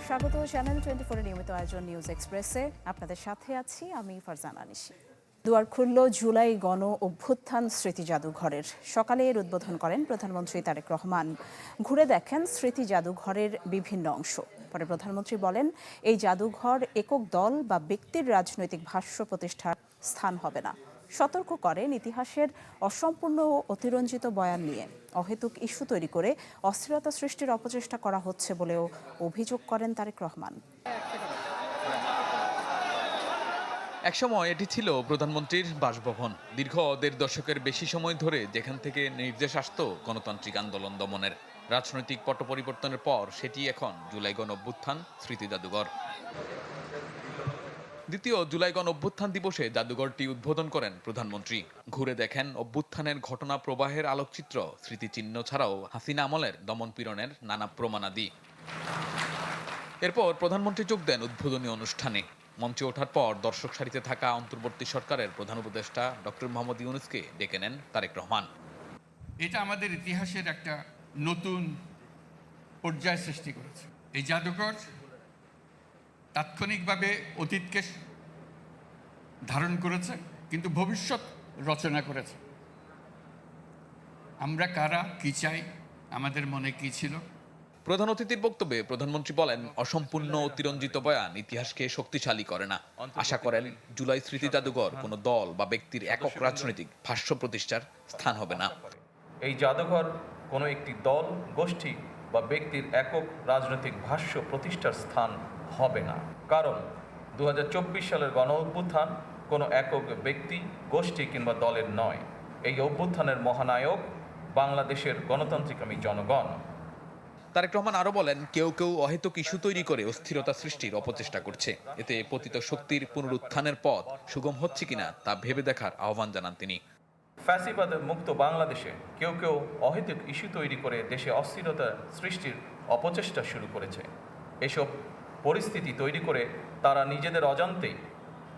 স্বাগত চ্যানেল 24 এর নিয়মিত আয়োজন নিউজ এক্সপ্রেসে। আপনাদের সাথে আছি আমি ফারজানা নিশি। দুয়ার খুলল জুলাই গণ অভ্যুত্থান স্মৃতি জাদুঘরের। সকালে এর উদ্বোধন করেন প্রধানমন্ত্রী তারেক রহমান। ঘুরে দেখেন স্মৃতি জাদুঘরের বিভিন্ন অংশ। পরে প্রধানমন্ত্রী বলেন, এই জাদুঘর একক দল বা ব্যক্তির রাজনৈতিক ভাষ্য প্রতিষ্ঠার স্থান হবে না। সতর্ক করেন, ইতিহাসের অসম্পূর্ণ ও অতিরঞ্জিত বয়ান নিয়ে অহেতুক ইস্যু তৈরি করে অস্থিরতা সৃষ্টির অপচেষ্টা করা হচ্ছে বলেও অভিযোগ করেন তারেক রহমান। একসময় এটি ছিল প্রধানমন্ত্রীর বাসভবন। দীর্ঘ ১.৫ দশকের বেশি সময় ধরে যেখান থেকে নির্দেশ আসত গণতান্ত্রিক আন্দোলন দমনের। রাজনৈতিক পট পরিবর্তনের পর সেটি এখন জুলাই গণ অভ্যুত্থান স্মৃতি জাদুঘর। দ্বিতীয় জুলাই গণ অভ্যুত্থান দিবসে জাদুঘরটি উদ্বোধন করেন প্রধানমন্ত্রী। ঘুরে দেখেন অভ্যুত্থানের ঘটনা প্রবাহের আলোকচিত্র, স্মৃতিচিহ্ন ছাড়াও হাসিনা আমলের দমন-পীড়নের নানা প্রমাণাদি। এরপর প্রধানমন্ত্রী যোগ দেন উদ্বোধনী অনুষ্ঠানে। মঞ্চে ওঠার পর দর্শক সারিতে থাকা অন্তর্বর্তী সরকারের প্রধান উপদেষ্টা ডক্টর মোহাম্মদ ইউনূসকে ডেকে নেন তারেক রহমান। এটা আমাদের ইতিহাসের একটা নতুন পর্যায় সৃষ্টি করেছে। এই জাদুঘর তাৎক্ষণিকভাবে অতীতকে ধারণ করেছে, কিন্তু ভবিষ্যৎ রচনা করেছে। আমরা কারা, কি চাই, আমাদের মনে কি ছিল। প্রধান অতিথির বক্তব্যে প্রধানমন্ত্রী বলেন, অসম্পূর্ণ অতিরঞ্জিত বয়ান ইতিহাসকে শক্তিশালী করে না। আশা করেন জুলাই স্মৃতি জাদুঘর কোনো দল বা ব্যক্তির একক রাজনৈতিক ভাষ্য প্রতিষ্ঠার স্থান হবে না। এই জাদুঘর কোনো একটি দল, গোষ্ঠী বা ব্যক্তির একক রাজনৈতিক ভাষ্য প্রতিষ্ঠার স্থান হবে না। কারণ ২০২৪ সালের গণ অভ্যুত্থান কোনো একক ব্যক্তি, গোষ্ঠী কিংবা দলের নয়। এই অভ্যুত্থানের মহানায়ক বাংলাদেশের গণতান্ত্রিকামী জনগণ। তারেক রহমান আরো বলেন, কেউ কেউ অহেতুক ইস্যু তৈরি করে অস্থিরতা সৃষ্টির অপচেষ্টা করছে। এতে পতিত শক্তির পুনরুত্থানের পথ সুগম হচ্ছে কিনা তা ভেবে দেখার আহ্বান জানান তিনি। ফ্যাসিবাদ মুক্ত বাংলাদেশে কেউ কেউ অহেতুক ইস্যু তৈরি করে দেশে অস্থিরতা সৃষ্টির অপচেষ্টা শুরু করেছে। এসব পরিস্থিতি তৈরি করে তারা নিজেদের অজান্তেই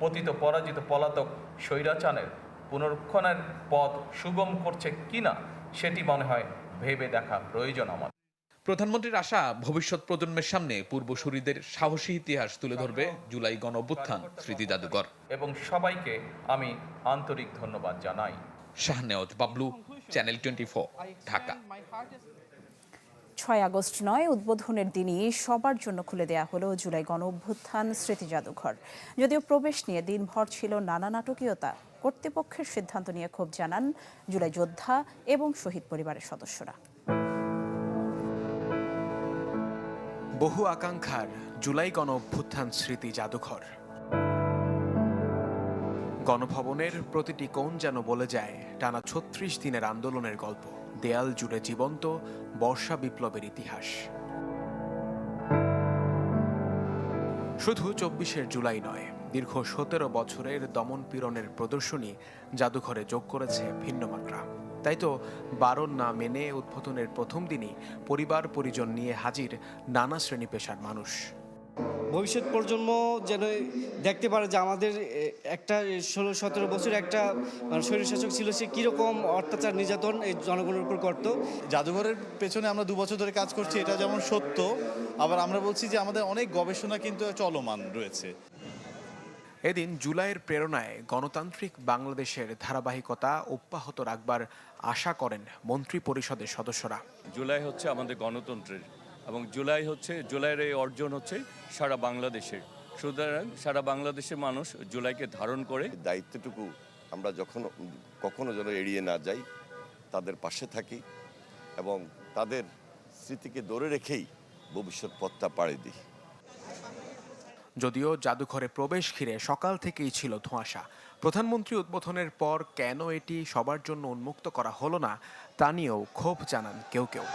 পতিত পরাজিত পলাতক স্বৈরাচারের পুনরুত্থানের পথ সুগম করছে কিনা সেটি মনে হয় ভেবে দেখা প্রয়োজন আমাদের। প্রধানমন্ত্রীর আশা, ভবিষ্যৎ প্রজন্মের সামনে পূর্বসূরিদের সাহসী ইতিহাস তুলে ধরবে জুলাই গণ অভ্যুত্থান স্মৃতি জাদুঘর। এবং সবাইকে আমি আন্তরিক ধন্যবাদ জানাই। শাহনেওয়াজ বাবলু, চ্যানেল 24, ঢাকা। ৬ আগস্ট নয়, উদ্বোধনের দিনই সবার জন্য খুলে দেয়া হলো জুলাই গণ অভ্যুত্থান স্মৃতি জাদুঘর। যদিও প্রবেশ নিয়ে দিনভর ছিল নানা নাটকীয়তা, কর্তৃপক্ষের সিদ্ধান্ত নিয়ে ক্ষোভ জানান জুলাই যোদ্ধা এবং শহীদ পরিবারের সদস্যরা। বহু আকাঙ্ক্ষার জুলাই গণ অভ্যুত্থান স্মৃতি জাদুঘর। গণভবনের প্রতিটি কোণ যেন বলে যায় টানা ৩৬ দিনের আন্দোলনের গল্প। দেয়াল জুড়ে জীবন্ত বর্ষা বিপ্লবের ইতিহাস। শুধু ২৪শে জুলাই নয়, দীর্ঘ ১৭ বছরের দমন পীড়নের প্রদর্শনী জাদুঘরে যোগ করেছে ভিন্ন মাত্রা। তাই তো বারণ না মেনে উদ্বোধনের প্রথম দিনই পরিবার পরিজন নিয়ে হাজির নানা শ্রেণী পেশার মানুষ। ভবিষ্যৎ প্রজন্ম যেন দেখতে পারে যে আমাদের একটা ১৬-১৭ বছর একটা স্বৈরশাসক ছিল, সে কীরকম অত্যাচার নির্যাতন এই জনগণের উপর করত। জাদুঘরের পেছনে আমরা ২ বছর ধরে কাজ করছি, এটা যেমন সত্য, আবার আমরা বলছি যে আমাদের অনেক গবেষণা কিন্তু চলমান রয়েছে। এদিন জুলাইয়ের প্রেরণায় গণতান্ত্রিক বাংলাদেশের ধারাবাহিকতা অব্যাহত রাখবার আশা করেন মন্ত্রী পরিষদের সদস্যরা। জুলাই হচ্ছে আমাদের গণতন্ত্রের, এবং জুলাইয়ের এই অর্জন হচ্ছে সারা বাংলাদেশের। সুতরাং সারা বাংলাদেশের মানুষ জুলাইকে ধারণ করে। দায়িত্বটুকু আমরা কখনো যেন এড়িয়ে না যাই, তাদের পাশে থাকি এবং তাদের স্মৃতিকে ধরে রেখেই ভবিষ্যৎ পথটা পাড়ি দিই। যদিও জাদুঘরে প্রবেশ ঘিরে সকাল থেকেই ছিল ধোঁয়াশা। প্রধানমন্ত্রী উদ্বোধনের পর কেন এটি সবার জন্য উন্মুক্ত করা হলো না তা নিয়েও ক্ষোভ জানান কেউ কেউ।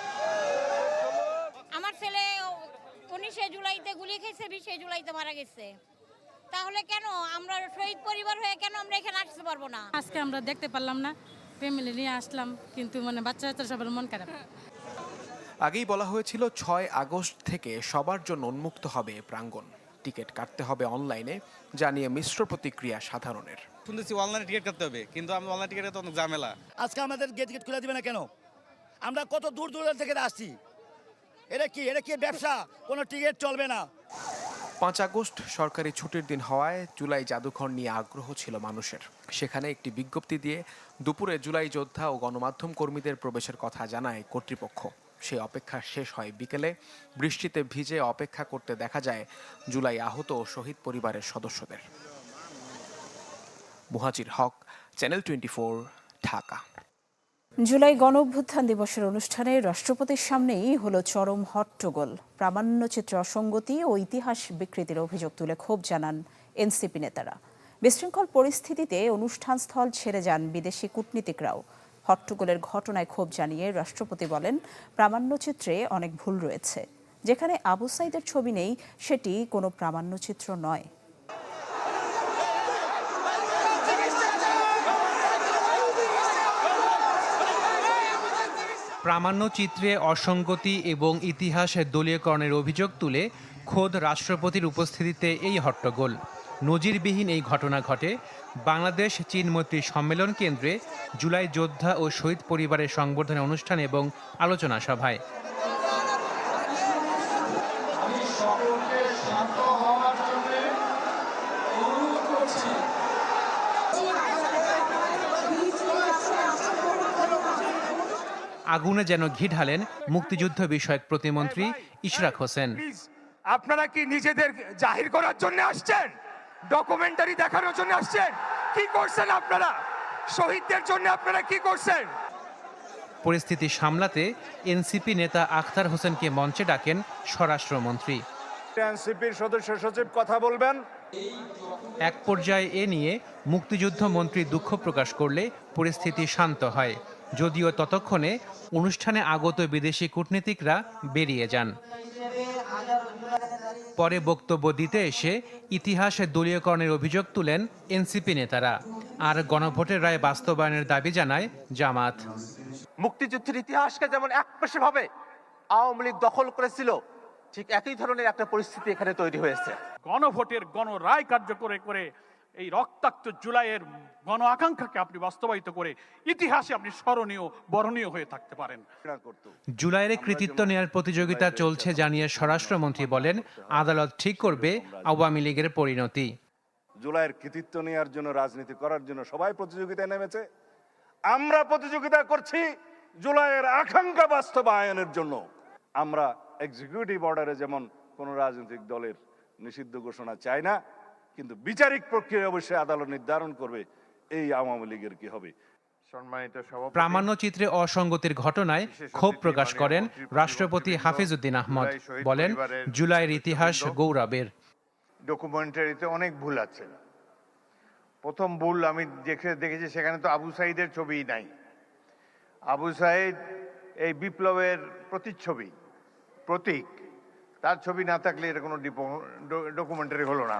আমার ছেলে ১৯শে জুলাইতে গুলি খেয়েছে, ২০শে জুলাইতে মারা গেছে। তাহলে কেন আমরা শহীদ পরিবার হয়ে কেন আমরা এখানে আসতে পারবো না? আজকে আমরা দেখতে পারলাম না, ফ্যামিলি নিয়ে আসলাম, কিন্তু বাচ্চা সবার মন খারাপ। আগেই বলা হয়েছিল ৬ আগস্ট থেকে সবার জন্য উন্মুক্ত হবে প্রাঙ্গণ। টিকিট কাটতে হবে অনলাইনে, জানিয়ে মিশ্র প্রতিক্রিয়া সাধারণের। শুনেছি অনলাইনে টিকিট কাটতে হবে, কিন্তু আমরা অনলাইন টিকিটে তো অনেক ঝামেলা। আজকে আমাদের গেট খুলে দিবে না কেন? আমরা কত দূর দূরান্ত থেকে আসছি। এটা কি ব্যবসা? কোনো টিকিট চলবে না। 5 আগস্ট সরকারি ছুটির দিন হওয়ায় জুলাই জাদুঘর নিয়ে আগ্রহ ছিল মানুষের। সেখানে একটি বিজ্ঞপ্তি দিয়ে দুপুরে জুলাই যোদ্ধা ও গণমাধ্যম কর্মীদের প্রবেশের কথা জানায় কর্তৃপক্ষ। সেই অপেক্ষা শেষ হয় বিকেলে। বৃষ্টিতে ভিজে অপেক্ষা করতে দেখা যায় জুলাই আহত ও শহীদ পরিবারের সদস্যদের। মুহাজির হক, চ্যানেল 24, ঢাকা। জুলাই গণঅভ্যুত্থান দিবসের অনুষ্ঠানে রাষ্ট্রপতির সামনেই হলো চরম হট্টগোল। প্রামাণ্যচিত্রে অসঙ্গতি ও ইতিহাস বিকৃতির অভিযোগ তুলে ক্ষোভ জানান এনসিপি নেতারা। বিশৃঙ্খল পরিস্থিতিতে অনুষ্ঠানস্থল ছেড়ে যান বিদেশি কূটনীতিকরাও। হট্টগোলের ঘটনায় ক্ষোভ জানিয়ে রাষ্ট্রপতি বলেন, প্রামাণ্যচিত্রে অনেক ভুল রয়েছে। যেখানে আবু সাইদের ছবি নেই, সেটি কোনো প্রামাণ্যচিত্র নয়। প্রামাণ্যচিত্রে অসঙ্গতি এবং ইতিহাসের দলীয়করণের অভিযোগ তুলে খোদ রাষ্ট্রপতির উপস্থিতিতে এই হট্টগোল। নজিরবিহীন এই ঘটনা ঘটে বাংলাদেশ চীন মৈত্রী সম্মেলন কেন্দ্রে জুলাই যোদ্ধা ও শহীদ পরিবারের সংবর্ধনা অনুষ্ঠান এবং আলোচনা সভায়। আগুনে যেন ঘি ঢালেন মুক্তিযুদ্ধ বিষয়ক প্রতিমন্ত্রী ইশরাক হোসেন। আপনারা কি নিজেদের জাহির করার জন্য আসছেন? ডকুমেন্টারি দেখানোর জন্য আসছেন? কি করছেন আপনারা? শহীদদের জন্য আপনারা কি করছেন? পরিস্থিতি সামলাতে এনসিপি নেতা আখতার হোসেনকে মঞ্চে ডাকেন স্বরাষ্ট্রমন্ত্রী। এনসিপির সদস্য সচিব কথা বলবেন। এক পর্যায়ে এ নিয়ে মুক্তিযুদ্ধ মন্ত্রী দুঃখ প্রকাশ করলে পরিস্থিতি শান্ত হয়, যদিও ততক্ষণে অনুষ্ঠানে আগত বিদেশি কূটনীতিকরা বেরিয়ে যান। পরে বক্তব্য দিতে এসে ইতিহাসের দলীয়করণের অভিযোগ তুলেন এনসিপি নেতারা, আর গণভোটের রায় বাস্তবায়নের দাবি জানায় জামাত। মুক্তিযুদ্ধের ইতিহাসকে যেমন একপেশে আওয়ামী লীগ দখল করেছিল, ঠিক একই ধরনের একটা পরিস্থিতি এখানে তৈরি হয়েছে। গণভোটের গণরায় কার্যকর করে এই রক্তাক্ত জুলাইয়ের গণ আকাঙ্ক্ষাকে আপনি বাস্তবায়িত করে ইতিহাসে আপনি স্মরণীয় বরণীয় হয়ে থাকতে পারেন। জুলাইয়ের কৃতিত্ব নেওয়ার প্রতিযোগিতা চলছে জানিয়ে স্বরাষ্ট্রমন্ত্রী বলেন, আদালত ঠিক করবে আওয়ামী লীগের পরিণতি। জুলাইয়ের কৃতিত্ব নেওয়ার জন্য, রাজনীতি করার জন্য সবাই প্রতিযোগিতায় নেমেছে। আমরা প্রতিযোগিতা করছি জুলাইয়ের আকাঙ্ক্ষা বাস্তবায়নের জন্য। আমরা এক্সিকিউটিভ অর্ডারে যেমন কোন রাজনৈতিক দলের নিষিদ্ধ ঘোষণা চাই না, কিন্তু বিচারিক প্রক্রিয়া অবশ্যই আদালত নির্ধারণ করবে এই আওয়ামী লীগের কি হবে। প্রামাণ্যচিত্রে অসঙ্গতির ঘটনায় ক্ষোভ প্রকাশ করেন রাষ্ট্রপতি হাফিজউদ্দিন আহমদ। বলেন, জুলাইয়ের ইতিহাস গৌরবের। ডকুমেন্টারিতে অনেক ভুল আছে। প্রথম ভুল আমি দেখেছি, সেখানে তো আবু সাইদের ছবি নাই। আবু সাইদ এই বিপ্লবের প্রতিচ্ছবি, প্রতীক। তার ছবি না থাকলে এটা কোনো ডকুমেন্টারি হলো না।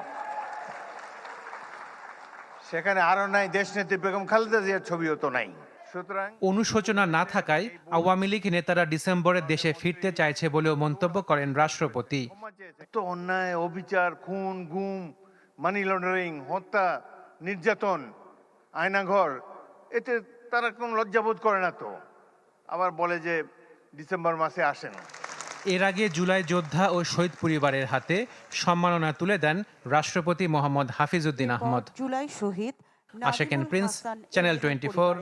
সেখানে আরো নাই দেশনেত্রী বেগম খালেদা জিয়ার ছবিও তো নাই। সুতরাং অনুশোচনা না থাকায় আওয়ামী লীগ নেতারা ডিসেম্বরে দেশে ফিরতে চাইছে বলেও মন্তব্য করেন রাষ্ট্রপতি। তো অন্যায়, অবিচার, খুন, গুম, মানি লন্ডারিং, হত্যা, নির্যাতন, আয়নাঘর, এতে তারা কোনো লজ্জাবোধ করে না তো। আবার বলে যে ডিসেম্বর মাসে আসেন। এর আগে জুলাই যোদ্ধা ও শহীদ পরিবারের হাতে সম্মাননা তুলে দেন রাষ্ট্রপতি মোহাম্মদ হাফিজউদ্দিন আহমদ। জুলাই শহীদ আশাকেন প্রিন্স, চ্যানেল 24,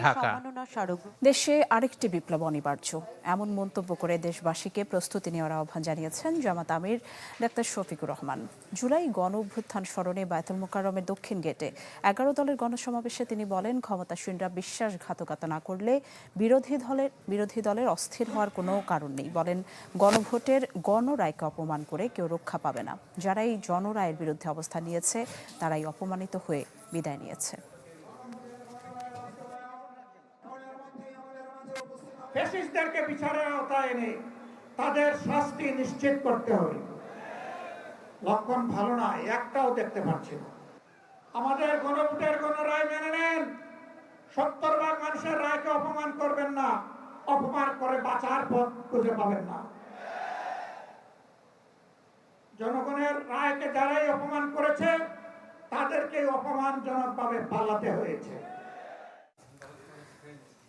ঢাকা। দেশে আরেকটি বিপ্লব অনিবার্য, এমন মন্তব্য করে দেশবাসীকে প্রস্তুতি নেওয়ার আহ্বান জানিয়েছেন জামাত আমির ডাক্তার শফিকুর রহমান। জুলাই গণ অভ্যুত্থান স্মরণে বায়তুল মোকাররমের দক্ষিণ গেটে 11 দলের গণসমাবেশে তিনি বলেন, ক্ষমতাসীনরা বিশ্বাসঘাতকতা না করলে বিরোধী দলের অস্থির হওয়ার কোনো কারণ নেই। বলেন, গণভোটের গণরায়কে অপমান করে কেউ রক্ষা পাবে না। যারা এই জনরায়ের বিরুদ্ধে অবস্থান নিয়েছে তারাই অপমানিত হয়ে বিদায় নিয়েছে। ফ্যাসিস্টদেরকে বিচারের আওতায় এনে তাদের শাস্তি নিশ্চিত করতে হবে। লক্ষণ ভালো না, একটাও দেখতে পাচ্ছি না। আমাদের গণভোটের গণরায় মেনে নেন। 70% মানুষের রায়কে অপমান করবেন না। অপমান করে বাঁচার পথ খুঁজে পাবেন না। জনগণের রায়কে যারাই অপমান করেছে তাদেরকে অপমানজনকভাবে পালাতে হয়েছে।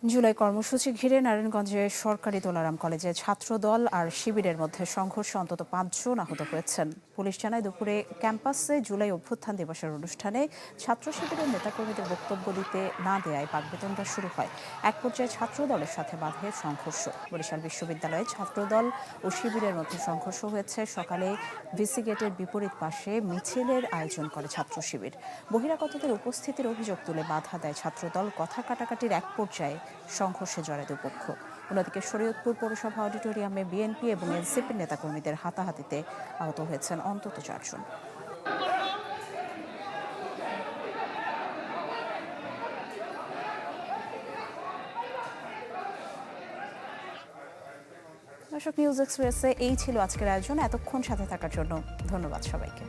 জুলাই কর্মসূচি ঘিরে নারায়ণগঞ্জে সরকারি তোলারাম কলেজে ছাত্রদল আর শিবিরের মধ্যে সংঘর্ষে অন্তত 5 জন আহত হয়েছেন। পুলিশ জানায় দুপুরে ক্যাম্পাসে জুলাই অভ্যুত্থান দিবসের অনুষ্ঠানে ছাত্র শিবিরের নেতাকর্মীদের বক্তব্য দিতে না দেয়ায় বাকবিতণ্ডা শুরু হয়। এক পর্যায়ে ছাত্রদলের সাথে বাধে সংঘর্ষ। বরিশাল বিশ্ববিদ্যালয়ে ছাত্রদল ও শিবিরের মধ্যে সংঘর্ষ হয়েছে। সকালে ভিসি গেটের বিপরীত পাশে মিছিলের আয়োজন করে ছাত্র শিবির। বহিরাগতদের উপস্থিতির অভিযোগ তুলে বাধা দেয় ছাত্রদল। কথা কাটাকাটির এক পর্যায়ে সংঘর্ষে জড়ায় দুপক্ষ। অন্যদিকে শরীয়তপুর পৌরসভা অডিটোরিয়ামে বিএনপি এবং এনসিপির নেতাকর্মীদের হাতাহাতিতে আহত হয়েছেন অন্তত 4 জন। দর্শক, নিউজ এক্সপ্রেসে এই ছিল আজকের আয়োজন। এতক্ষণ সাথে থাকার জন্য ধন্যবাদ সবাইকে।